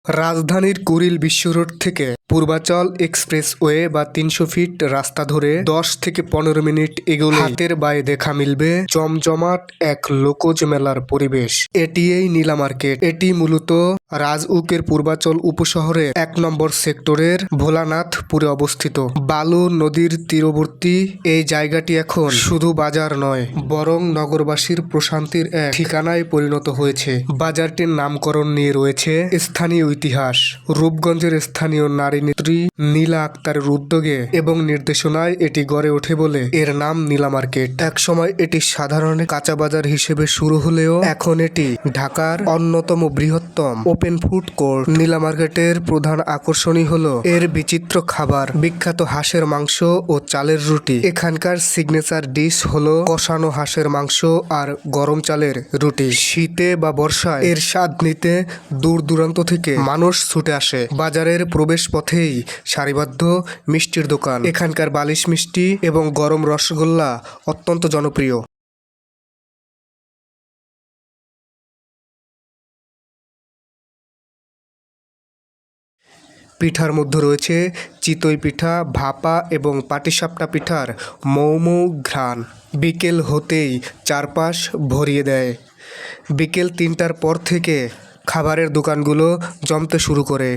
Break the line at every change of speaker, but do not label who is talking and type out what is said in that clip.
রাজধানীর কুড়িল বিশ্ব রোড থেকে পূর্বাচল এক্সপ্রেসওয়ে বা ৩০০ ফিট রাস্তা ধরে ১০ থেকে ১৫ মিনিট এগোলে হাতের বাঁয়ে দেখা মিলবে জমজমাট এক লোকজ মেলার পরিবেশ। এটি এই নীলা মার্কেট। এটি মূলত রাজউকের পূর্বাচল উপশহরে ১ নম্বর সেক্টরের ভোলানাথপুরে অবস্থিত। বালু নদীর তীরবর্তী এই জায়গাটি এখন শুধু বাজার নয়, বরং নগরবাসীর প্রশান্তির এক ঠিকানায় পরিণত হয়েছে। বাজারটির নামকরণ নিয়ে রয়েছে স্থানীয় ইতিহাস। রূপগঞ্জের স্থানীয় নারী নেত্রী নীলা আক্তারের উদ্যোগে এবং নির্দেশনায় এটি গড়ে ওঠে বলে এর নাম নীলা মার্কেট। একসময় এটি সাধারণ কাঁচা বাজার হিসেবে শুরু হলেও এখন এটি ঢাকার অন্যতম বৃহত্তম ওপেন ফুড কোর্ট। নীলা মার্কেটের প্রধান আকর্ষণই হলো এর বিচিত্র খাবার, বিখ্যাত হাঁসের মাংস ও চালের রুটি। এখানকার সিগনেচার ডিশ হলো কষানো হাঁসের মাংস আর গরম চালের রুটি। শীতে বা বর্ষায় এর স্বাদ নিতে দূর দূরান্ত থেকে মানুষ ছুটে আসে। বাজারের প্রবেশ পথেই সারিবদ্ধ মিষ্টির দোকান। এখানকার বালিশ মিষ্টি এবং গরম রসগোল্লা অত্যন্ত জনপ্রিয়। পিঠার মধ্যে রয়েছে চিতই পিঠা, ভাপা এবং পাটিসাপটা পিঠার মৌ মৌ ঘ্রাণ বিকেল হতেই চারপাশ ভরিয়ে দেয়। বিকেল ৩টার পর থেকে খাবারের দোকানগুলো জমতে শুরু করে।